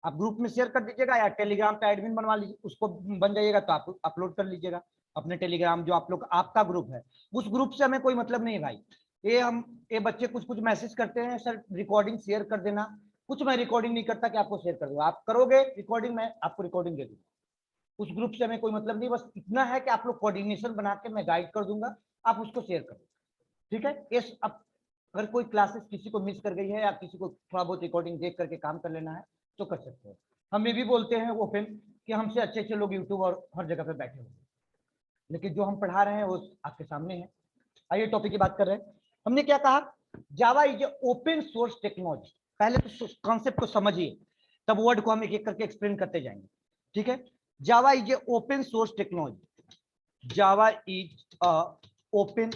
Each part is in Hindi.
आप ग्रुप में शेयर कर दीजिएगा या टेलीग्राम पे एडमिन बनवा लीजिए, उसको बन जाइएगा तो आप अपलोड कर लीजिएगा अपने टेलीग्राम जो आप लोग आपका ग्रुप है, उस ग्रुप से हमें कोई मतलब नहीं है भाई। ये बच्चे कुछ कुछ मैसेज करते हैं सर रिकॉर्डिंग शेयर कर देना, कुछ मैं रिकॉर्डिंग नहीं करता कि आपको शेयर कर दूंगा, आप करोगे रिकॉर्डिंग मैं आपको रिकॉर्डिंग दे दूंगा, उस ग्रुप से हमें कोई मतलब नहीं, बस इतना है कि आप लोग कोऑर्डिनेशन बना के मैं गाइड कर दूंगा, आप उसको शेयर कर दो, ठीक है। इस अब अगर कोई क्लासेस किसी को मिस कर गई है या किसी को थोड़ा बहुत रिकॉर्डिंग देख करके काम कर लेना है तो कर सकते हैं। हम ये भी बोलते हैं ओपन कि हमसे अच्छे अच्छे लोग यूट्यूब और हर जगह पे बैठे हुए हैं, लेकिन जो हम पढ़ा रहे हैं वो आपके सामने है। आइए टॉपिक की बात कर रहे हैं। हमने क्या कहा, Java is open source technology. पहले तो कॉन्सेप्ट को समझिए, तब वर्ड को हम एक एक करके एक्सप्लेन करते जाएंगे, ठीक है। Java is a open source technology. Java is a open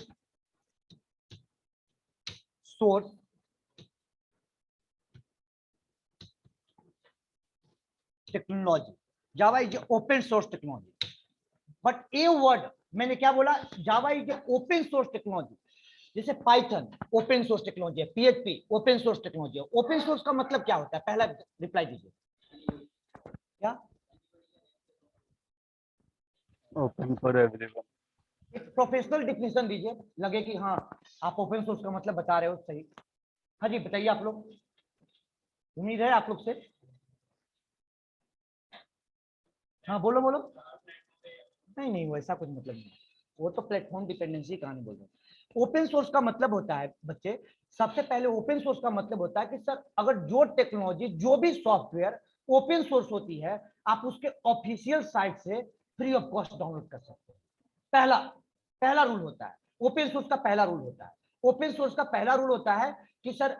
source technology. Java is open source technology, but a word मैंने क्या बोला, Java is open source technology. जैसे पाइथन ओपन सोर्स टेक्नोलॉजी है, पीएचपी ओपन सोर्स टेक्नोलॉजी है। ओपन सोर्स का मतलब क्या होता है, पहला रिप्लाई दीजिए, क्या ओपन फॉर एवरीवन। एक प्रोफेशनल डिफिनेशन दीजिए, लगे कि हाँ आप ओपन सोर्स का मतलब बता रहे हो सही। हाँ जी बताइए आप लोग, उम्मीद है आप लोग से। हाँ बोलो बोलो। नहीं नहीं वैसा कुछ मतलब नहीं, वो तो प्लेटफॉर्म डिपेंडेंसी कहानी बोल रहे हैं। ओपन सोर्स का मतलब होता है बच्चे, सबसे पहले ओपन सोर्स का मतलब होता है कि सर अगर जो टेक्नोलॉजी जो भी सॉफ्टवेयर ओपन सोर्स होती है आप उसके ऑफिशियल साइट से फ्री ऑफ कॉस्ट डाउनलोड कर सकते हैं। पहला पहला रूल होता है ओपन सोर्स का, पहला रूल होता है ओपन सोर्स का पहला रूल होता है कि सर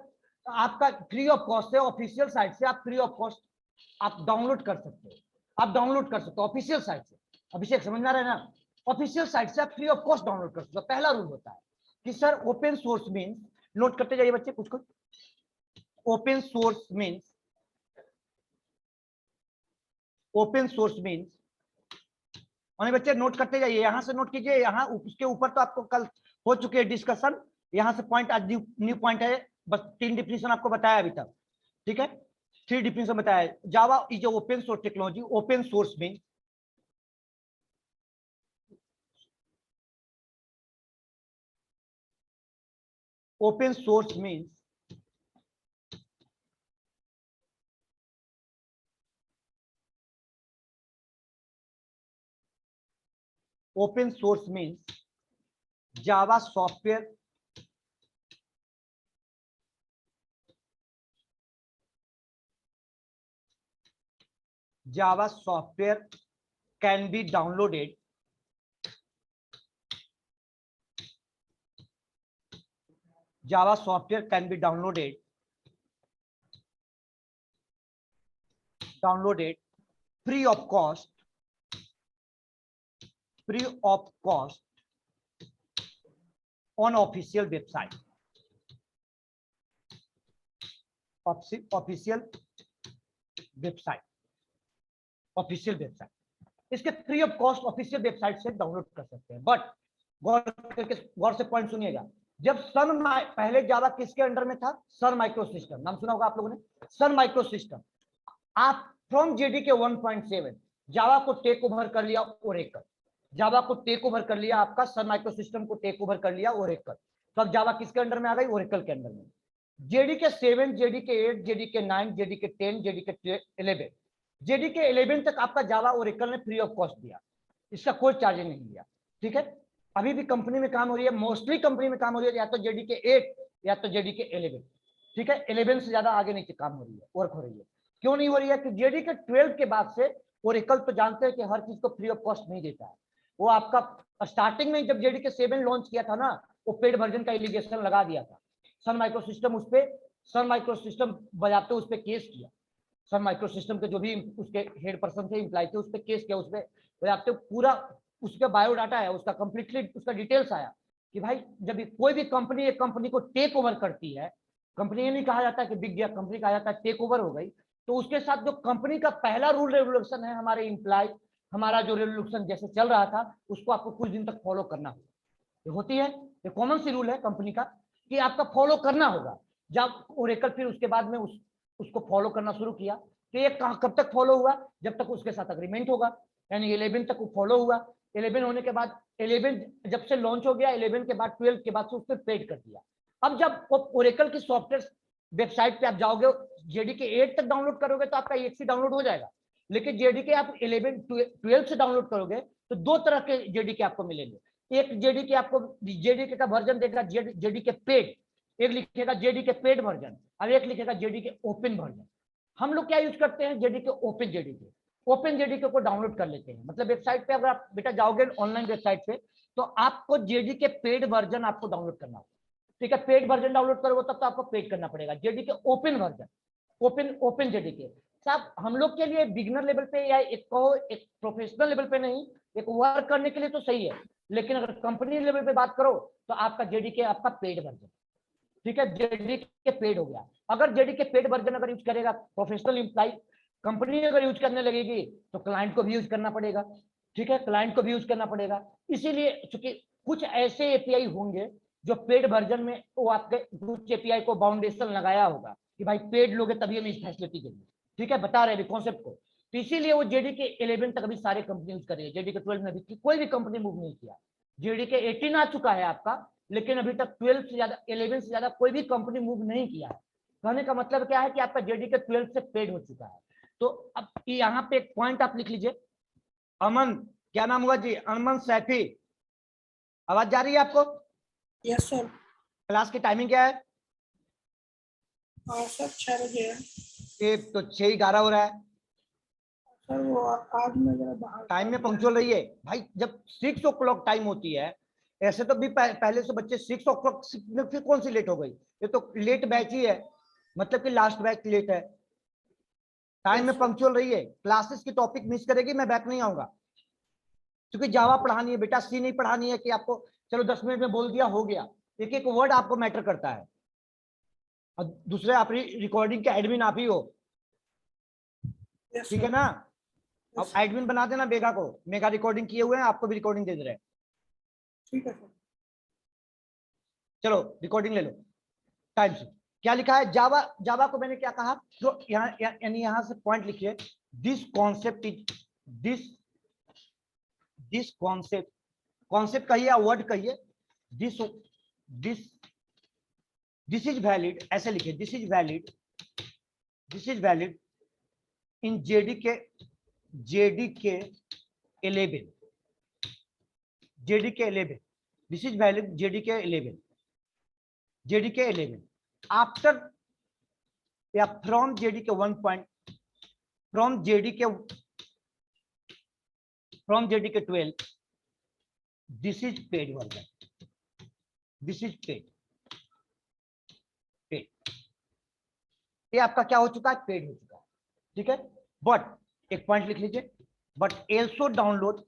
आपका फ्री ऑफ कॉस्ट है, ऑफिशियल साइट से आप फ्री ऑफ कॉस्ट आप डाउनलोड कर सकते हो, आप डाउनलोड कर सकते हो ऑफिशियल साइट से। अभिषेक समझ में आ रहा है ना, ऑफिशियल साइट से आप फ्री ऑफ कॉस्ट डाउनलोड कर सकते हो। पहला रूल होता है कि sir open source means, note करते जाइए बच्चे कुछ कुछ, open source means, open source means और बच्चे नोट करते जाइए, यहां से नोट कीजिए, यहां उसके ऊपर तो आपको कल हो चुके हैं डिस्कशन, यहां से पॉइंट आज न्यू पॉइंट है, बस 3 डिफिनेशन आपको बताया अभी तक, ठीक है। 3 डिफिनेशन बताया। Java is open source technology. Open source means open source means open source means Java software can be downloaded free of cost on official website, official website, इसके free of cost official website से डाउनलोड कर सकते हैं। बट गौर से पॉइंट सुनिएगा, जब सन पहले जावा किसके अंडर में था, सन माइक्रो सिस्टम, नाम सुना होगा आप लोगों ने, सन माइक्रो सिस्टम। आप फ्रॉम जेडीके 1.7 जावा को टेक ओवर कर लिया ओरेकल, जावा को टेक ओवर कर लिया, आपका सन माइक्रो सिस्टम को टेक ओवर कर लिया ओरेकल। तो अब जावा किसके अंडर में आ गई, ओरेकल के अंडर में। JDK 7, JDK 8, JDK 9, JDK 10, JDK 11, JDK 11 तक आपका जावा ओरेकल ने फ्री ऑफ कॉस्ट दिया, इसका कोई चार्ज नहीं लिया, ठीक है। अभी भी कंपनी में काम हो रही है, मोस्टली कंपनी में काम हो रही है या तो जेडीके 8 या तो जेडीके 11, ठीक है। 11 से ज्यादा आगे नहीं काम हो रही है, वर्क हो रही है। क्यों नहीं हो रही है कि जेडीके 12 के बाद से ओरेकल तो जानते हैं कि हर चीज को फ्री ऑफ कॉस्ट नहीं देता है। वो आपका स्टार्टिंग में जब जेडीके 7 लॉन्च किया था ना, वो पेड वर्जन का एलिगेशन लगा दिया था सन माइक्रो सिस्टम, उस पे सन माइक्रो सिस्टम बजाते उस पर केस किया, सन माइक्रो सिस्टम के जो भी उसके हेड पर्सन थे, इंप्लाई थे, उस पर केस किया, उस पर बजाते पूरा उसका बायोडाटा है, उसका कंप्लीटली उसका डिटेल्स आया कि भाई जब कोई भी कंपनी एक कंपनी को टेक ओवर करती है, कंपनी ये नहीं कहा जाता कि बिग गया, कंपनी कहा जाता है टेक ओवर हो गई, तो उसके साथ जो कंपनी का पहला रूल रेगुलेशन है, हमारे इंप्लाई हमारा जो रेगुलेशन जैसे चल रहा था उसको आपको कुछ दिन तक फॉलो करना होगा, ये होती है, ये कॉमन सी रूल है कंपनी का कि आपका फॉलो करना होगा। जब ओरेकल फिर उसके बाद में उसको फॉलो करना शुरू किया, कि ये कब तक फॉलो हुआ, जब तक उसके साथ अग्रीमेंट होगा, यानी 11 तक वो फॉलो हुआ। 11 होने के बाद 11 जब से लॉन्च हो गया, 11 के बाद 12 के बाद से उस पर पेड कर दिया। अब जब ओरेकल की सॉफ्टवेयर वेबसाइट पे आप जाओगे, जेडीके 8 तक डाउनलोड करोगे तो आपका 1 से डाउनलोड हो जाएगा, लेकिन जेडीके आप 11 12 से डाउनलोड करोगे तो दो तरह के जेडीके आपको मिलेंगे। एक जेडीके आपको जेडीके का वर्जन देगा जेडीके पेड, एक लिखेगा जेडीके पेड वर्जन, और एक लिखेगा जेडीके ओपन वर्जन। हम लोग क्या यूज करते हैं, JDK open JDK. Open JDK को डाउनलोड कर लेते हैं, मतलब वेबसाइट पे अगर आप बेटा जाओगे ऑनलाइन वेबसाइट पे तो आपको जेडीके पेड वर्जन आपको डाउनलोड करना होगा, ठीक है। पेड वर्जन डाउनलोड करोगे तब तो आपको पेड करना पड़ेगा। JDK open version, open JDK साहब हम लोग के लिए बिगिनर लेवल पे या एक कहो एक प्रोफेशनल लेवल पे नहीं, एक वर्क करने के लिए तो सही है, लेकिन अगर कंपनी लेवल पे बात करो तो आपका जेडीके आपका पेड वर्जन, ठीक है। जेडीके पेड हो गया। अगर जेडीके पेड वर्जन अगर यूज करेगा प्रोफेशनल एम्प्लॉय, कंपनी अगर यूज करने लगेगी तो क्लाइंट को भी यूज करना पड़ेगा, ठीक है, क्लाइंट को भी यूज करना पड़ेगा। इसीलिए चूंकि कुछ ऐसे एपीआई होंगे जो पेड वर्जन में वो आपके कुछ एपीआई को बाउंडेशन लगाया होगा कि भाई पेड लोगे तभी हम इस फैसिलिटी देंगे, ठीक है, बता रहे हैं कॉन्सेप्ट को। तो इसीलिए वो जेडीके 11 तक अभी सारे कंपनी यूज कर रही है, जेडीके 12 में अभी कोई भी कंपनी मूव नहीं किया। जेडीके 18 आ चुका है आपका, लेकिन अभी तक 12 से ज्यादा 11 से ज्यादा कोई भी कंपनी मूव नहीं किया है। कहने का मतलब क्या है कि आपका जेडीके 12 से पेड हो चुका है। तो अब यहाँ पे एक पॉइंट आप लिख लीजिए, अमन, क्या नाम हुआ जी, अमन सैफी, आवाज जा रही है आपको? Yes sir. क्लास की टाइमिंग क्या है? सर 6 बजे है ये तो 6:11 हो रहा है। सर। वो आज मैं जरा बाहर टाइम में पंक्चुअल रहिए भाई, जब 6 o'clock टाइम होती है, ऐसे तो भी पहले से बच्चे 6 o'clock फिर कौन सी लेट हो गई, ये तो लेट बैच ही है, मतलब कि लास्ट बैच लेट है। टाइम में पंक्चुअल रहिए, क्लासेस की टॉपिक मिस करेगी मैं बैक नहीं आऊंगा, क्योंकि जावा पढ़ानी है बेटा, सी नहीं पढ़ानी है कि आपको चलो 10 मिनट में बोल दिया हो गया। एक एक वर्ड आपको मैटर करता है, और दूसरे आप रिकॉर्डिंग के एडमिन आप ही हो, यस ठीक है सर। ना। अब एडमिन बना देना मेगा को, मेगा रिकॉर्डिंग किए हुए हैं, आपको भी रिकॉर्डिंग दे दे रहे हैं। ठीक है सर। चलो रिकॉर्डिंग ले लो टाइम से। क्या लिखा है, जावा, जावा को मैंने क्या कहा, जो यहाँ यानी यहाँ से पॉइंट लिखिए, this concept is this concept, concept कहिए या वर्ड कहिए, this this this is valid, ऐसे लिखिए, this is valid in JDK 11, this is valid JDK 11 after या from JDK 1 from JDK 12, this is paid version, this is paid, ये आपका क्या हो चुका है, पेड हो चुका है, ठीक है। बट एक पॉइंट लिख लीजिए, but also downloaded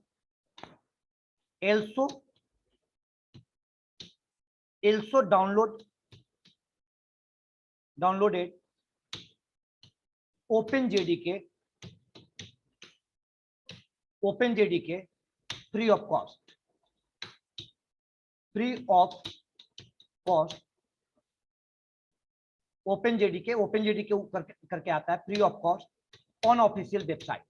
open JDK free of cost, open JDK करके आता है, free of cost on official website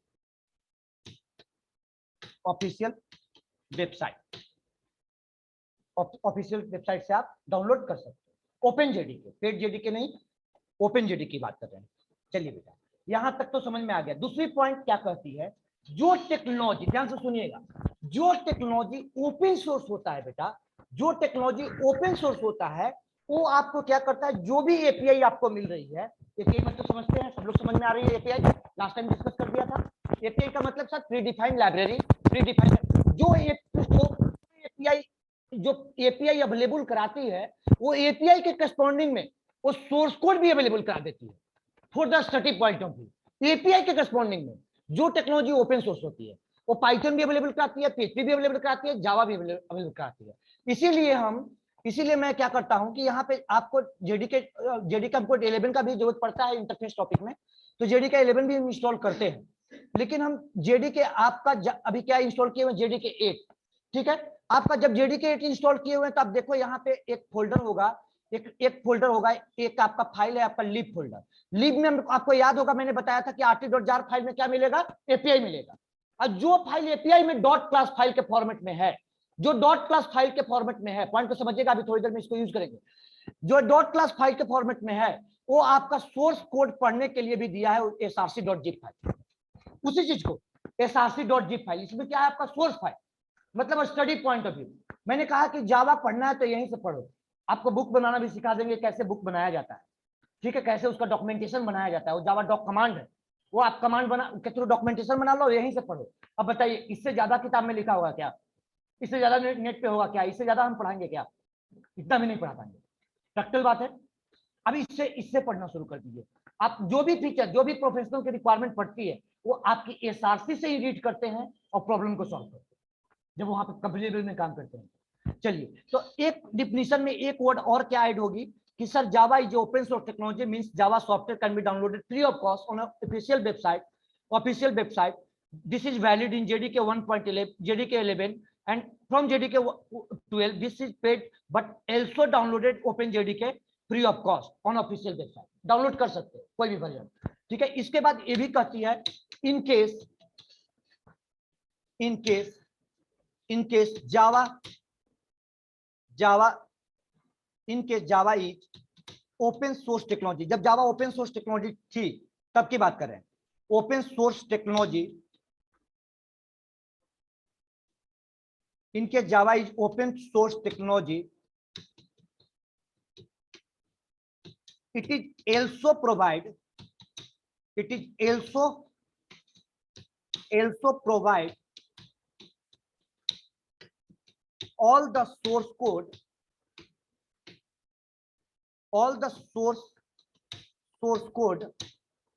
से आप डाउनलोड कर सकते हो। ओपन जेडीके, पेड जेडीके नहीं, ओपन जेडीके की बात कर रहे हैं। चलिए बेटा, यहां तक तो समझ में आ गया। दूसरी पॉइंट क्या कहती है, जो टेक्नोलॉजी, ध्यान से सुनिएगा, जो टेक्नोलॉजी ओपन सोर्स होता है बेटा, जो टेक्नोलॉजी ओपन सोर्स होता है वो आपको क्या करता है, जो भी एपीआई आपको मिल रही है, एपीआई मतलब समझते हैं सब लोग, समझ में आ रही है एपीआई, लास्ट टाइम डिस्कस कर दिया था। एपीआई का मतलब sir pre defined library, pre defined जो एपीआई अवेलेबल कराती है, वो एपीआई के करस्पॉन्डिंग में वो सोर्स कोड भी अवेलेबल करा देती है for the static point of view. API के करस्पॉन्डिंग में जो टेक्नोलॉजी ओपन सोर्स होती है वो पाइथन भी अवेलेबल कराती है, पीएचपी भी अवेलेबल कराती है, जावा भी अवेलेबल कराती है। इसीलिए मैं क्या करता हूं कि यहाँ पे आपको जेडीके हमको 11 का भी जरूरत पड़ता है इंटरफेस टॉपिक में, तो जेडीके 11 भी हम इंस्टॉल करते हैं, लेकिन हम जेडीके आपका अभी क्या इंस्टॉल किए हुए, जेडीके 8, ठीक है। आपका जब जेडीके 8 इंस्टॉल किए हुए हैं तो आप देखो यहाँ पे एक फोल्डर होगा एक फोल्डर होगा, एक आपका फाइल है आपका लिब फोल्डर। लिब में आपको याद होगा मैंने बताया था कि rt.jar फाइल में क्या मिलेगा, एपीआई मिलेगा। और जो फाइल एपीआई में डॉट क्लास फाइल के फॉर्मेट में है, जो डॉट क्लास फाइल के फॉर्मेट में है, पॉइंट को समझिएगा, अभी थोड़ी देर में इसको यूज करेंगे। जो डॉट क्लास फाइल के फॉर्मेट में है वो आपका सोर्स कोड पढ़ने के लिए भी दिया है src.zip फाइल, उसी चीज को src.zip फाइल। इसमें क्या है आपका सोर्स फाइल, मतलब स्टडी पॉइंट ऑफ व्यू। मैंने कहा कि जावा पढ़ना है तो यहीं से पढ़ो, आपको बुक बनाना भी सिखा देंगे, कैसे बुक बनाया जाता है, ठीक है, कैसे उसका डॉक्यूमेंटेशन बनाया जाता है। वो जावा डॉक कमांड है, वो आप कमांड बना के थ्रू डॉक्यूमेंटेशन बना लो, यहीं से पढ़ो। अब बताइए इससे ज्यादा किताब में लिखा होगा क्या, इससे ज्यादा नेट पे होगा क्या, इससे ज्यादा हम पढ़ाएंगे क्या, इतना भी नहीं पढ़ा पाएंगे, प्रैक्टिकल बात है। अब इससे पढ़ना शुरू कर दीजिए। आप जो भी फीचर, जो भी प्रोफेशनल की रिक्वायरमेंट पड़ती है वो आपकी एसआरसी से ही रीड करते हैं और प्रॉब्लम को सॉल्व करते हैं जब वहां पर कंपनी लेवल में काम करते हैं। चलिए, तो एक डिफिनीशन में एक वर्ड और क्या ऐड होगी कि sir Java is open source technology, means Java software can be downloaded free of cost on official website. This is valid in JDK 1.11, JDK 11 and from JDK 12 this is paid but also downloaded open JDK free of cost on official website, download कर सकते हैं कोई भी वर्जन, ठीक है। इसके बाद ये भी कहती है in case Java is open source technology. जब जावा ओपन सोर्स टेक्नोलॉजी थी तब की बात कर रहे हैं। Open source technology, in case Java is open source technology, it is also provide all the source code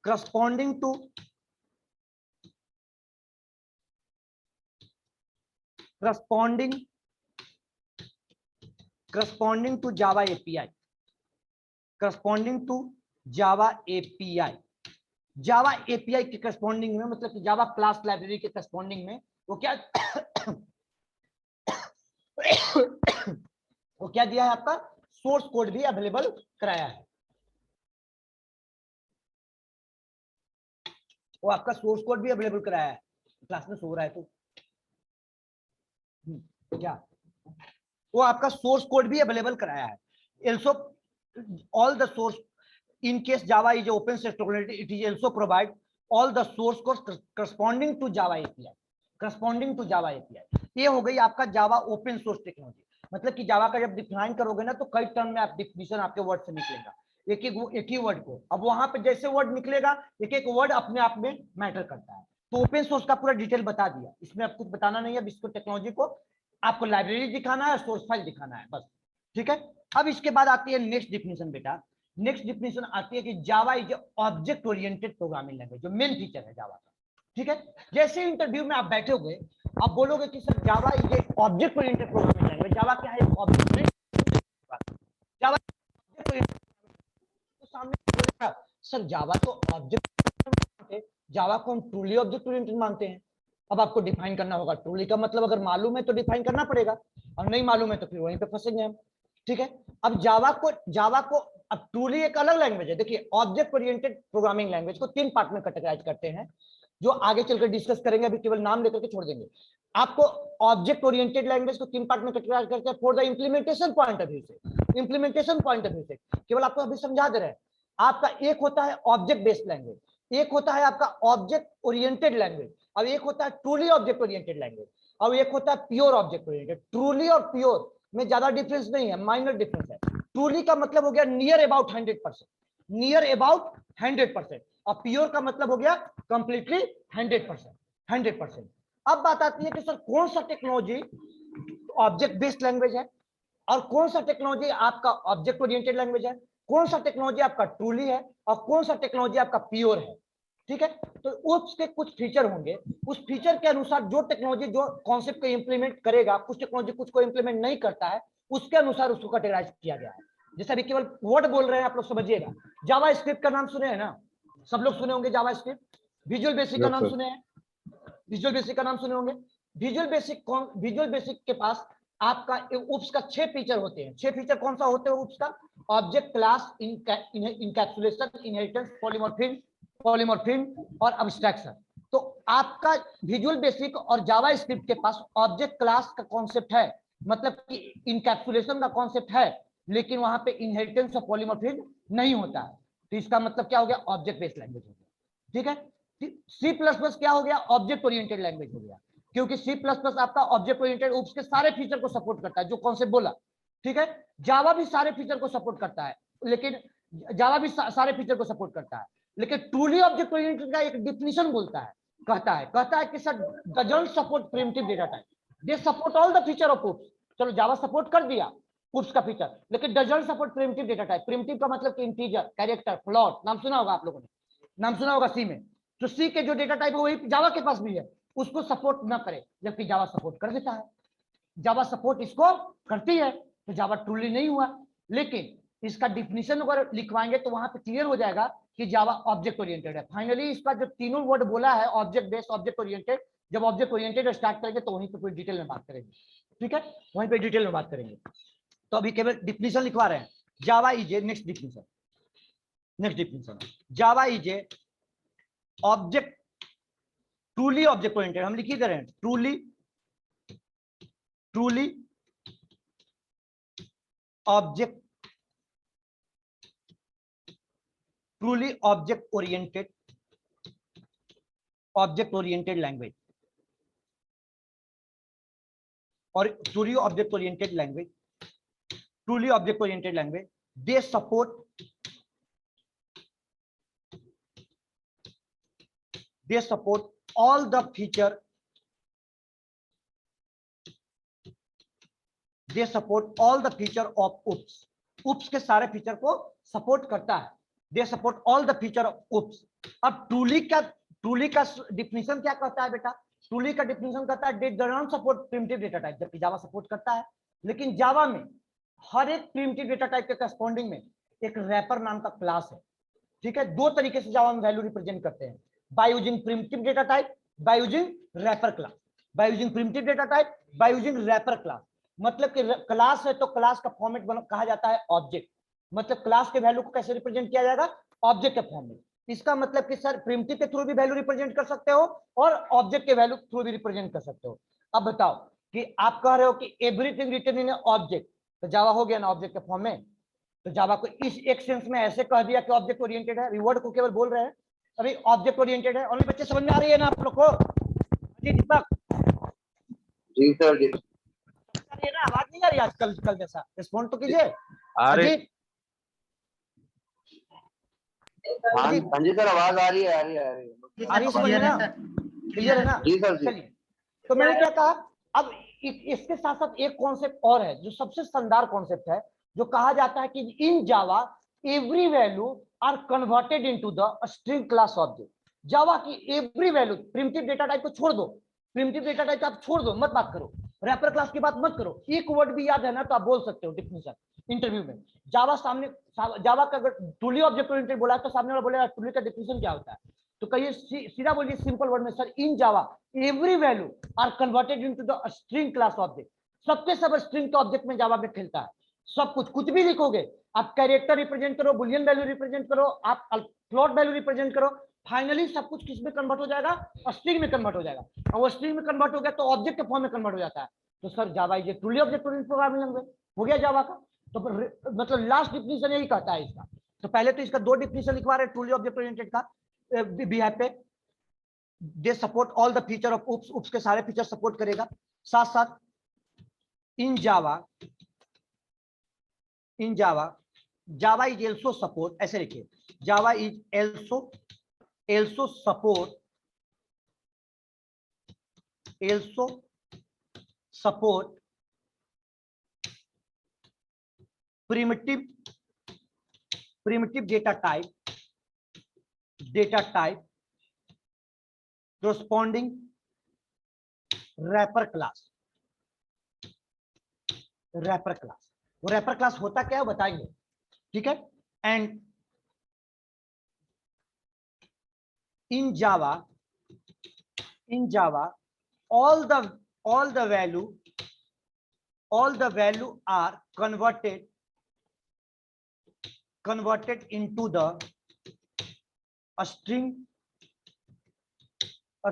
corresponding to Java API, Java API के करस्पॉन्डिंग में, मतलब कि जावा क्लास लाइब्रेरी के करस्पॉन्डिंग में वो क्या वो क्या दिया है आपका, सोर्स कोड भी अवेलेबल कराया है। वो आपका सोर्स कोड भी अवेलेबल कराया है। क्लास में सो रहा है तो क्या, वो आपका सोर्स कोड भी अवेलेबल कराया है। also all the source, in case Java is open source technology, it is also provide all the source code corresponding to Java API, ये हो गई आपका जावा ओपन सोर्स टेक्नोलॉजी। मतलब कि जावा का जब डिफाइन करोगे ना तो कई टर्म में आप डिफिनीशन आपके वर्ड से निकलेगा, एक ही वर्ड को। अब वहां पे जैसे वर्ड निकलेगा एक वर्ड अपने आप में मैटर करता है। तो ओपन सोर्स का पूरा डिटेल बता दिया, इसमें अब कुछ बताना नहीं है। इसको टेक्नोलॉजी को आपको लाइब्रेरी दिखाना है, सोर्स फाइल दिखाना है, बस, ठीक है। अब इसके बाद आती है नेक्स्ट डिफिनीशन बेटा। नेक्स्ट डिफिनीशन आती है कि जावा is object oriented programming language, जो मेन फीचर है जावा का, ठीक है। जैसे इंटरव्यू में आप बैठे हुए आप बोलोगे कि sir Java is object oriented programming language, Java क्या है, ऑब्जेक्ट, जावा तो सामने बोलेगा सर जावा तो ऑब्जेक्ट, जावा को हम ट्रूली ऑब्जेक्ट ओरिएंटेड मानते हैं। अब आपको डिफाइन करना होगा, ट्रूली का मतलब अगर मालूम है तो डिफाइन करना पड़ेगा, और नहीं मालूम है तो फिर वहीं पे फंसेंगे हम, ठीक है। अब जावा को अब ट्रूली एक अलग लैंग्वेज है। देखिए ऑब्जेक्ट ओरिएंटेड प्रोग्रामिंग लैंग्वेज को 3 पार्ट में कैटेगराइज करते हैं, जो आगे चलकर डिस्कस करेंगे, अभी केवल नाम लेकर के छोड़ देंगे। आपको ऑब्जेक्ट ओरिएंटेड लैंग्वेज को 3 पार्ट में कैटेगराइज करते हैं for the implementation point of view से, केवल आपको अभी समझा दे रहे हैं। आपका एक होता है ऑब्जेक्ट बेस्ड लैंग्वेज, एक होता है आपका ऑब्जेक्ट ओरिएंटेड लैंग्वेज, और एक होता है ट्रूली ऑब्जेक्ट ओरिएंटेड लैंग्वेज, और एक होता है प्योर ऑब्जेक्ट ओरिएंटेड। ट्रूली और प्योर में ज्यादा डिफरेंस नहीं है, माइनर डिफरेंस है। ट्रूली का मतलब हो गया नियर अबाउट 100%, और प्योर का मतलब हो गया कंप्लीटली 100%। अब बात आती है कि सर कौन सा टेक्नोलॉजी ऑब्जेक्ट बेस्ड लैंग्वेज है और कौन सा टेक्नोलॉजी आपका ऑब्जेक्ट ओरिएंटेड लैंग्वेज है, कौन सा टेक्नोलॉजी आपका ट्रूली है और कौन सा टेक्नोलॉजी आपका प्योर है, ठीक है। तो उसके कुछ फीचर होंगे, उस फीचर के अनुसार जो टेक्नोलॉजी जो कॉन्सेप्ट को इंप्लीमेंट करेगा, कुछ टेक्नोलॉजी कुछ को इंप्लीमेंट नहीं करता है, उसके अनुसार उसको कैटेगराइज किया गया है। जैसे अभी केवल वर्ड बोल रहे हैं आप लोग, समझिएगा। जावा स्क्रिप्ट का नाम सुने हैं ना, सब लोग सुने होंगे जावा स्क्रिप्ट। विजुअल बेसिक का नाम सुने हैं, विजुअल बेसिक का नाम सुने होंगे। विजुअल बेसिक के पास आपका उप्स का 6 फीचर होते हैं। 6 फीचर कौन सा होते हैं उप्स का? Object class, encapsulation, inheritance, polymorphism और अब्स्ट्रैक्शन। तो आपका विजुअल बेसिक और जावा स्क्रिप्ट के पास ऑब्जेक्ट क्लास का कॉन्सेप्ट है, मतलब कि इनकैप्सुलेशन का कॉन्सेप्ट है, लेकिन वहां पे इनहेरिटेंस और पॉलीमॉर्फिज्म नहीं होता है। तो इसका मतलब क्या हो गया? ऑब्जेक्ट बेस्ड लैंग्वेज हो गया। ठीक है। सी प्लस प्लस क्या हो गया? ऑब्जेक्ट ओरिएंटेड लैंग्वेज हो गया, क्योंकि सी प्लस प्लस आपका ऑब्जेक्ट ओरिएंटेड उप्स के सारे फीचर को सपोर्ट करता है, जो कॉन्सेप्ट बोला। ठीक है। जावा भी सारे फीचर को सपोर्ट करता है, लेकिन जावा भी सारे फीचर को सपोर्ट करता है, लेकिन ट्रूली ऑब्जेक्ट ओरिएंटेड का एक डिफिनेशन बोलता है, कहता है कि sir doesn't support primitive data type, they support all the feature of OOPs. चलो जावा सपोर्ट कर दिया उप्स का फीचर, लेकिन doesn't support primitive data type. Primitive का मतलब कि इंटीजर, कैरेक्टर, फ्लोट, नाम सुना होगा आप लोगों ने, नाम सुना होगा सी में। तो सी के जो डेटा टाइप है वही जावा के पास भी है, उसको सपोर्ट ना करे, जबकि जावा सपोर्ट कर देता है। जावा सपोर्ट इसको करती है, तो जावा ट्रूली नहीं हुआ। लेकिन इसका डिफिनीशन अगर लिखवाएंगे तो वहां पे क्लियर हो जाएगा कि जावा ऑब्जेक्ट ओरिएंटेड है। फाइनली इसका जो तीनों वर्ड बोला है, ऑब्जेक्ट बेस्ड, ऑब्जेक्ट ओरिएंटेड, जब ऑब्जेक्ट ओरिएंटेड स्टार्ट करेंगे तो वहीं पे कोई डिटेल में बात करेंगे। ठीक है, वहीं पे डिटेल में बात करेंगे। तो अभी केवल डिफिनीशन लिखवा रहे हैं। Java is a, next definition, Java is a object, truly object oriented, हम लिख ही दे रहे हैं, ट्रूली ऑब्जेक्ट ओरिएंटेड लैंग्वेज, और truly object oriented language they support all the feature, they support all the feature of ups के सारे फीचर को सपोर्ट करता है, they support all the feature of ups। अब ट्रूली का डिफिनीशन क्या कहता है बेटा? ट्रूली का डिफिनीशन कहता है they do not support primitive data type, जबकि जावा सपोर्ट करता है। लेकिन जावा में हर एक प्रिमिटिव डेटा टाइप के करस्पॉन्डिंग में एक रैपर नाम का क्लास है। ठीक है, दो तरीके से जावा में वैल्यू रिप्रेजेंट करते हैं, by using primitive data type, by using wrapper class. By using primitive data type, by using wrapper class. मतलब कि क्लास है तो क्लास का फॉर्मेट कहा जाता है ऑब्जेक्ट, मतलब क्लास के वैल्यू को कैसे रिप्रेजेंट किया जाएगा? ऑब्जेक्ट के फॉर्म में। इसका मतलब कि सर प्रिमिटिव के थ्रू भी वैल्यू रिप्रेजेंट कर सकते हो और ऑब्जेक्ट के वैल्यू थ्रू भी रिप्रेजेंट कर सकते हो। अब बताओ कि आप कह रहे हो कि एवरीथिंग रिटन इन ऑब्जेक्ट, तो जावा हो गया ना ऑब्जेक्ट के फॉर्म में। तो जावा को इस एक सेंस में ऐसे कह दिया कि ऑब्जेक्ट ओरिएंटेड है, रिवर्ड को केवल बोल रहे हैं अभी ऑब्जेक्ट ओरिएंटेड है। ओनली बच्चे समझ में आ रही है ना आप लोग को? जी दीपक जी सर जी। ये ना आवाज नहीं आ रही आजकल कल जैसा, रिस्पॉन्ड तो कीजिए। आ रही, अजीत हाँ जी सर, आवाज आ रही है, आ रही है समझ में ना? क्लियर है ना? जी सर जी। चलिए, तो मैंने क्या कहा, अब इसके साथ साथ एक कॉन्सेप्ट और है जो सबसे शानदार कॉन्सेप्ट है, जो कहा जाता है कि in Java every value are converted into the string class object. Java की every value, primitive data type को छोड़ दो, प्रिमिटिव डेटा टाइप आप छोड़ दो, मत बात करो, रैपर क्लास की बात मत करो, एक वर्ड भी याद है ना तो आप बोल सकते हो डिफिनेशन इंटरव्यू में। जावा जावा का अगर ट्रूली ऑब्जेक्ट ओरिएंटेड बोला तो सामने वाला बोलेगा ट्रूली का डिफिनेशन क्या होता है? तो कहिए सीधा बोलिए सिंपल वर्ड में, sir in Java every value are converted into the string class object. सबके सब स्ट्रिंग के ऑब्जेक्ट में जावा में खेलता है, सब कुछ भी लिखोगे आप, कैरेक्टर रिप्रेजेंट करो, बुलियन वैल्यू रिप्रेजेंट करो, आप फ्लोट वैल्यू रिप्रेजेंट करो, फाइनली सब कुछ किस में कन्वर्ट हो जाएगा? स्ट्रिंग में कन्वर्ट हो जाएगा। और वो स्ट्रिंग में कन्वर्ट हो गया तो ऑब्जेक्ट के फॉर्म में कन्वर्ट हो जाता है। तो सर जावा ये truly object oriented programming language हो गया जावा का। तो मतलब लास्ट डिफिनेशन यही कहता है इसका। तो पहले तो इसका दो डिफिनेशन लिखवा रहे हैं ट्रूली ऑब्जेक्ट ओरिएंटेड का बिहेव पे, they support all the feature of OOPs, OOPs के सारे फीचर सपोर्ट करेगा। साथ साथ in Java Java is also support, ऐसे लिखिए, Java is also support primitive data type corresponding wrapper class। वो रैपर क्लास होता क्या है बताएंगे, ठीक है। And in Java all the value all the value are converted into the a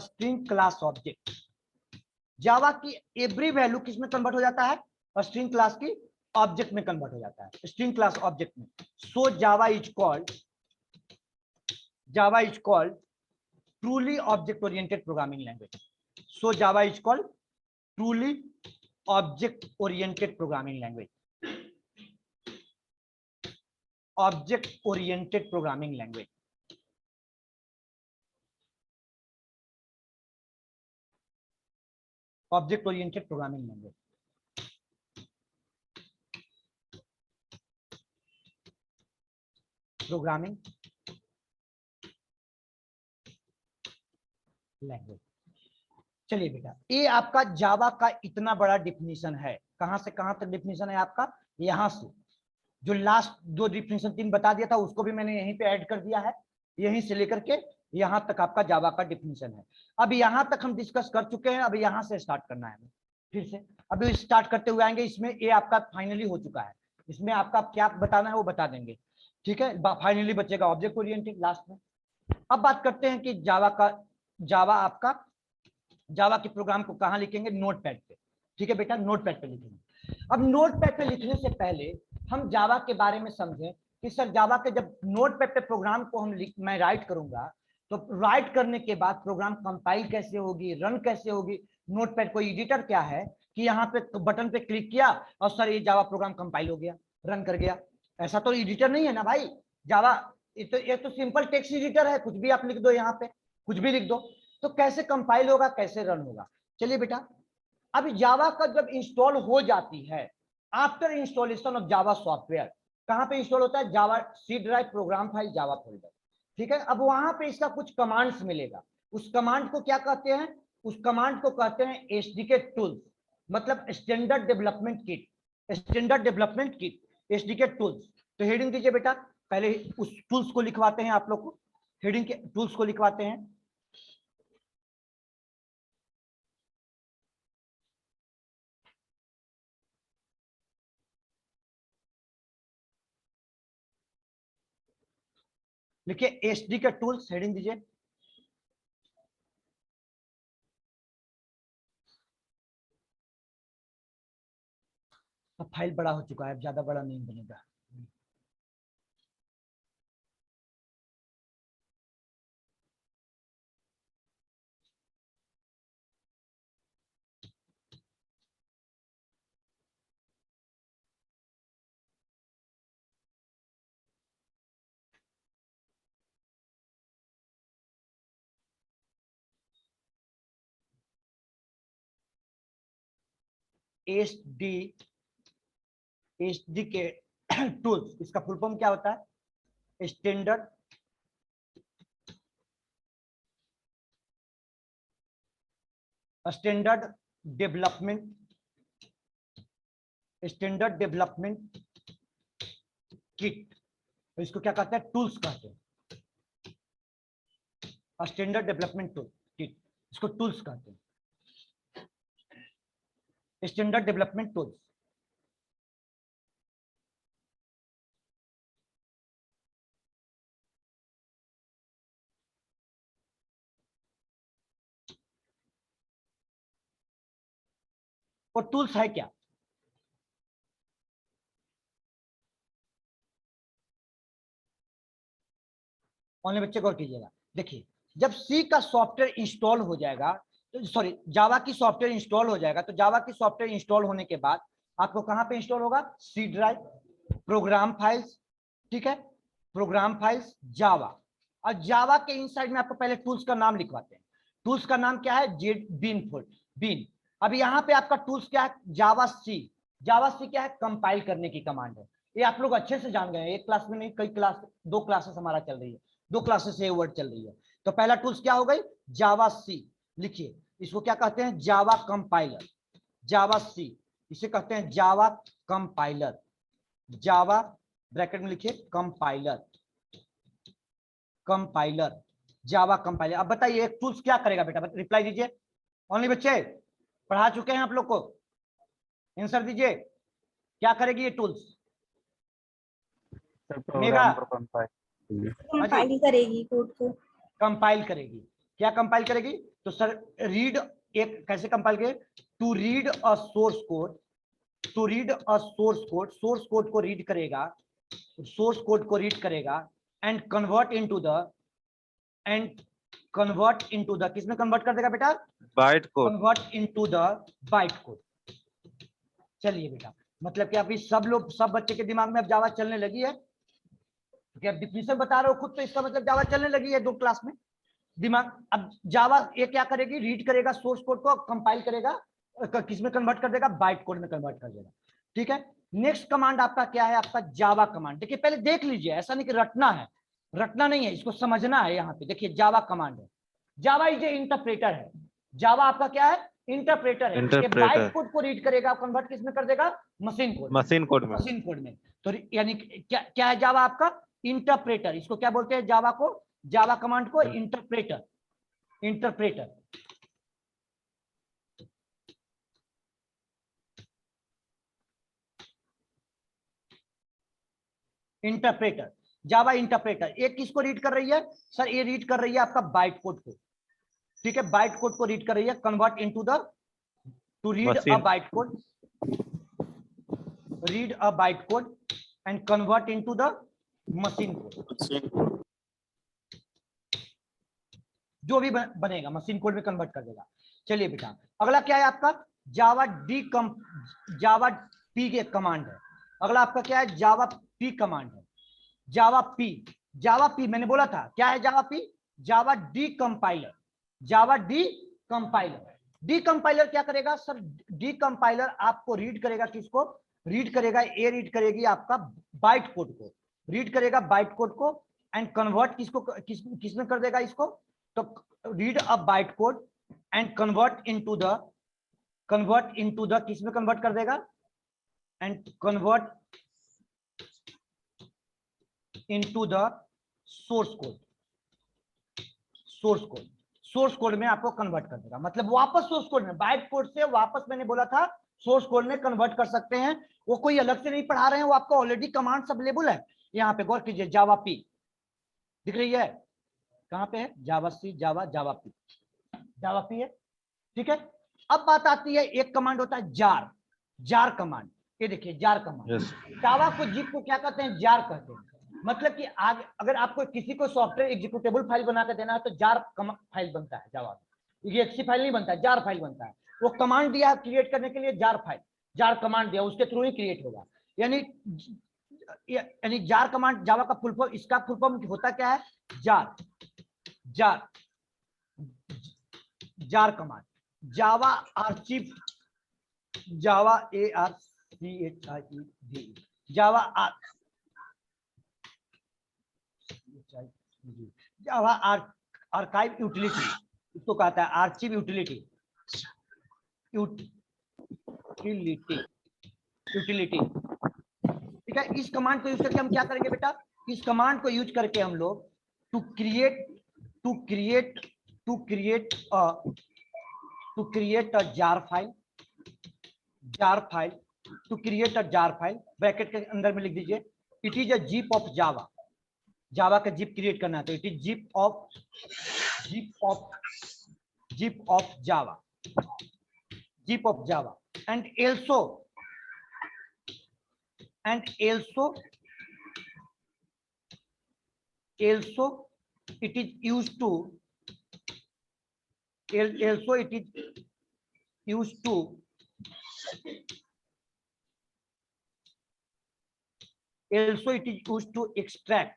string class object. Java की एवरी वैल्यू किस में कन्वर्ट हो जाता है? स्ट्रिंग क्लास की ऑब्जेक्ट में कन्वर्ट हो जाता है, स्ट्रिंग क्लास ऑब्जेक्ट में. So Java is called truly object oriented programming language. So Java is called truly object oriented programming language. Object oriented programming language. Object oriented programming language. Programming language. चलिए बेटा, ये आपका जावा का इतना बड़ा डिफिनीशन है. कहां से कहां तक डिफिनीशन है आपका? यहां से जो लास्ट दो डिफिनीशन 3 बता दिया था उसको भी मैंने यहीं पे ऐड कर दिया है. यहीं से लेकर के यहां तक आपका जावा का डिफिनीशन है. अब यहां तक हम डिस्कस कर चुके हैं. अब यहां से स्टार्ट करना है फिर से. अभी स्टार्ट करते हुए आएंगे. इसमें ये आपका फाइनली हो चुका है. इसमें आपका क्या बताना है वो बता देंगे. ठीक है, फाइनली बचेगा ऑब्जेक्ट ओरिएंटेड लास्ट में. अब बात करते हैं कि जावा के प्रोग्राम को कहां लिखेंगे? नोटपैड पे. ठीक है बेटा, नोटपैड पे लिखेंगे. अब नोटपैड पे लिखने से पहले हम जावा के बारे में समझें कि सर जावा के जब नोटपैड पे प्रोग्राम को मैं राइट करूंगा तो राइट करने के बाद प्रोग्राम कंपाइल कैसे होगी, रन कैसे होगी. नोटपैड को एडिटर क्या है कि यहाँ पे बटन पे क्लिक किया और सर ये जावा प्रोग्राम कंपाइल हो गया, रन कर गया. ऐसा तो एडिटर नहीं है ना भाई. जावा ये तो सिंपल टेक्स्ट एडिटर है. कुछ भी आप लिख दो, यहाँ पे कुछ भी लिख दो. तो कैसे कंपाइल होगा, कैसे रन होगा? चलिए बेटा, अब जावा का जब इंस्टॉल हो जाती है, after installation of Java software, कहां पे इंस्टॉल होता है? जावा सी ड्राइव प्रोग्राम फाइल जावा फोल्डर. ठीक है, अब वहां पे इसका कुछ कमांड्स मिलेगा. उस कमांड को क्या कहते हैं? उस कमांड को कहते हैं एसडीके टूल्स, मतलब standard development kit. Standard development kit, SDK tools. तो हेडिंग दीजिए बेटा. पहले उस टूल्स को लिखवाते हैं आप लोग को. हेडिंग के टूल्स को लिखवाते हैं. लिखिए एसडी के टूल्स, हेडिंग दीजिए. अब फाइल बड़ा हो चुका है, अब ज्यादा बड़ा नहीं बनेगा. एसडी के टूल्स, इसका फुल फॉर्म क्या होता है? Standard development kit. तो इसको क्या कहते हैं? टूल्स कहते हैं. स्टैंडर्ड डेवलपमेंट टूल किट, इसको टूल्स कहते हैं. Standard development tools. और टूल्स है क्या? ऑनलाइन बच्चे गौर कीजिएगा. देखिए, जब सी का सॉफ्टवेयर इंस्टॉल हो जाएगा, तो सॉरी जावा की सॉफ्टवेयर इंस्टॉल हो जाएगा, तो जावा की सॉफ्टवेयर इंस्टॉल होने के बाद आपको कहां पे इंस्टॉल होगा? C drive, program files. ठीक है, प्रोग्राम फाइल्स जावा. और जावा के इनसाइड में आपको पहले टूल्स का नाम लिखवाते हैं. टूल्स का नाम क्या है? Z bean. अब यहाँ पे आपका टूल्स क्या है? जावा सी. जावा सी क्या है? कंपाइल करने की कमांड है. ये आप लोग अच्छे से जान गए हैं. एक क्लास में नहीं, कई क्लास, 2 क्लासेस हमारा चल रही है, 2 क्लासेस से ये वर्ड चल रही है. तो पहला टूल्स क्या हो गई? जावा सी. लिखिए, इसको क्या कहते हैं? Java compiler. जावा सी, इसे कहते हैं जावा कंपाइलर. जावा ब्रैकेट में लिखिए कंपाइलर. Java compiler. अब बताइए एक टूल्स क्या करेगा बेटा? रिप्लाई दीजिए. ओनली बच्चे पढ़ा चुके हैं आप लोग को? आंसर दीजिए, क्या करेगी ये टूल्स? मेगा प्रोग्राम को कंपाइल कंपाइल करेगी कोड को। कंपाइल करेगी। क्या कंपाइल करेगी? तो सर रीड, एक कैसे कंपाइल करेगी? To read a source code, to read a source code, source code को रीड करेगा, सोर्स कोड को रीड करेगा and convert into the, and convert into the, किसमें कन्वर्ट कर देगा बेटा? Byte code. Convert into the byte code. चलिए बेटा, मतलब कि अभी सब लोग, सब बच्चे के दिमाग में अब जावा चलने लगी है, क्योंकि अब डिफिनेशन बता रहे हो खुद, तो इसका मतलब जावा चलने लगी है 2 क्लास में दिमाग। अब जावा ये क्या करेगी? रीड करेगा सोर्स कोड को, कंपाइल करेगा, किसमें कन्वर्ट कर देगा? बाइट कोड में कन्वर्ट कर देगा। ठीक है, नेक्स्ट कमांड आपका क्या है? आपका जावा कमांड। देखिए पहले देख लीजिए, ऐसा नहीं कि रटना है, रटना नहीं है, इसको समझना है। यहाँ पे देखिए जावा कमांड है, जावा इज ए इंटरप्रेटर है। जावा आपका क्या है? इंटरप्रेटर है। ये बाइट कोड को रीड करेगा, कन्वर्ट किसमें कर देगा? मशीन कोड, मशीन कोड में। मशीन कोड में। तो यानी क्या क्या है जावा आपका? इंटरप्रेटर। इसको क्या बोलते हैं जावा को? जावा कमांड को इंटरप्रेटर, इंटरप्रेटर। इंटरप्रेटर, जावा इंटरप्रेटर। एक किसको रीड कर रही है सर? ये रीड कर रही है आपका बाइट कोड को। ठीक है, बाइट कोड को रीड कर रही है, convert into the, to read a byte code, read a byte code and convert into the machine code. जो भी बनेगा मशीन कोड में कन्वर्ट कर देगा। चलिए बेटा, अगला क्या है आपका? जावा डी कम, जावा पी के कमांड है। अगला आपका क्या है? जावा पी कमांड है। जावा पी, जावा पी मैंने बोला था क्या है? जावा पी, जावा डी कंपाइलर, जावा डी कंपाइलर। डी कंपाइलर क्या करेगा सर? डी कंपाइलर आपको रीड करेगा, किसको रीड करेगा? ए रीड करेगी आपका बाइट कोड को, रीड करेगा बाइट कोड को एंड कन्वर्ट किसको, किसमें कर देगा इसको? तो read a byte code and convert into the, convert into the, किसमें कन्वर्ट कर देगा? And convert into the source code, source code, source code में आपको कन्वर्ट कर देगा। मतलब वापस सोर्स कोड में, बाइट कोड से वापस, मैंने बोला था सोर्स कोड में कन्वर्ट कर सकते हैं। वो कोई अलग से नहीं पढ़ा रहे हैं, वो आपको ऑलरेडी कमांड्स अवेलेबल है। यहाँ पे गौर कीजिए, जावा पी दिख रही है, कहाँ पे है? जावा सी, जावा, जावा पी, जावा पी है। ठीक है, अब बात आती है, एक कमांड होता है जार, जार कमांड। ये देखिए जार कमांड, जावा को जिप को क्या कहते हैं? जार कहते हैं। मतलब कि आगे अगर आपको किसी को सॉफ्टवेयर एग्जीक्यूटेबल फाइल बना कर देना है तो जार फाइल बनता है जावा में। ये एक्सी फाइल नहीं बनता है, जार फाइल बनता है। वो कमांड दिया क्रिएट करने के लिए, जार फाइल, जार कमांड दिया, उसके थ्रू ही क्रिएट होगा। यानी जार कमांड जावा का फुल फॉर्म, इसका फुल फॉर्म होता क्या है? जार, जार, जार कमांड, जावा आर्चिव, जावा ARCHIEV, जावा जावा आर्काइव यूटिलिटी, इसको कहता है आर्चिव यूटिलिटी, यूटिलिटी, यूटिलिटी। ठीक है, इस कमांड को यूज करके हम क्या करेंगे बेटा? इस कमांड को यूज करके हम लोग to create a jar file, jar file, to create a jar file, bracket के अंदर में लिख दीजिए it is a zip of Java, Java का जिप क्रिएट करना है तो it is zip of Java, zip of Java and also it is used to extract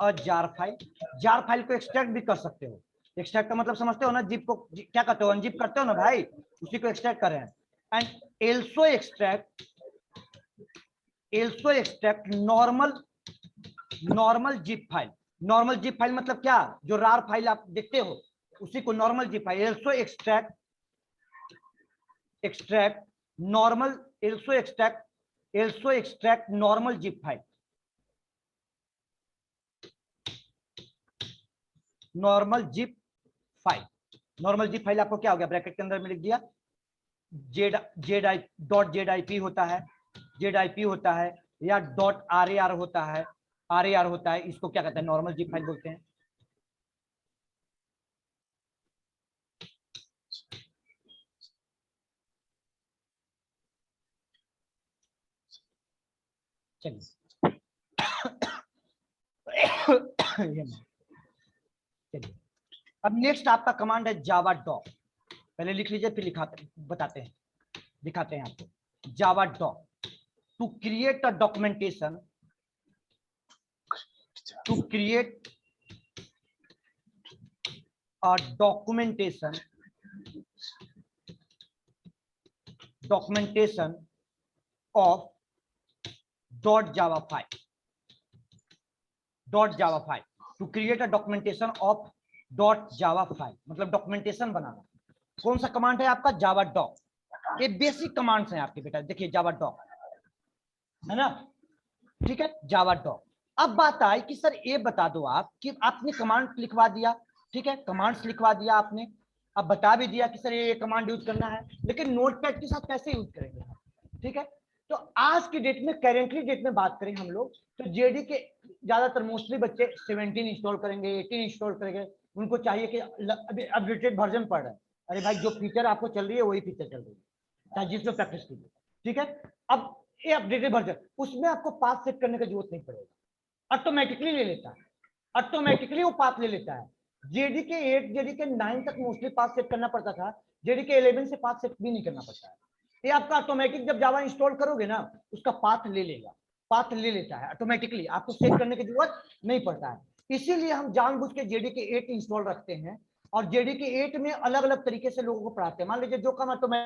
a jar file. Jar file को एक्सट्रैक्ट भी कर सकते हो। एक्सट्रैक्ट का मतलब समझते हो ना? जिप को क्या करते हो? अनजिप करते हो ना भाई, उसी को एक्सट्रैक्ट कर रहे हैं। And also extract normal zip file. Normal zip file मतलब क्या? जो रार फाइल आप देखते हो उसी को normal zip file. also extract normal zip file. Normal zip file. Normal zip file आपको क्या हो गया, ब्रैकेट के अंदर में लिख दिया .zip होता है, zip होता है, या .rar होता है, rar होता है, इसको क्या कहते हैं, नॉर्मल जिप फाइल बोलते हैं। चलिए चलिए अब नेक्स्ट आपका कमांड है जावा डॉक। पहले लिख लीजिए फिर बताते हैं, दिखाते हैं आपको। Java doc to create a documentation, to create a documentation of .java file, to create a documentation of .java file मतलब डॉक्यूमेंटेशन बनाना। कौन सा कमांड है आपका, जावा डॉक। ये बेसिक कमांड्स हैं आपके बेटा, देखिए जावा डॉक है ना, ठीक है, जावा डॉक। अब बात आई कि सर ये बता दो आप कि आपने कमांड लिखवा दिया, ठीक है, कमांड्स लिखवा दिया आपने, अब बता भी दिया कि सर ये कमांड यूज करना है, लेकिन नोटपैड के साथ कैसे यूज करेंगे, ठीक है। तो आज की डेट में, करेंटली डेट में बात करें हम लोग, तो जेडी के ज्यादातर मोस्टली बच्चे 17 इंस्टॉल करेंगे, 18 इंस्टॉल करेंगे, उनको चाहिए कि अभी अपडेटेड वर्जन पढ़ रहे हैं। अरे भाई जो फीचर आपको चल रही है वही फीचर चल रही है, चाहे जिसमें प्रैक्टिस कीजिए, ठीक है। अब ये अपडेटेड वर्जन, उसमें आपको पाथ सेट करने की जरूरत नहीं पड़ेगा, ऑटोमेटिकली ले लेता है, ऑटोमेटिकली वो पाथ ले लेता है। जेडी के 8, जेडी के 9 तक मोस्टली पाथ सेट करना पड़ता था, जेडी के 11 से पाथ सेट भी नहीं करना पड़ता है। ये आपका ऑटोमेटिक, जब जावा इंस्टॉल करोगे ना, उसका पाथ ले लेगा, पाथ ले लेता है ऑटोमेटिकली, आपको सेट करने की जरूरत नहीं पड़ता है। इसीलिए हम जानबूझ के जेडी के 8 इंस्टॉल रखते हैं, और जेडी के 8 में अलग अलग तरीके से लोगों को पढ़ाते हैं। मान लीजिए जो काम ऑटोमेटिक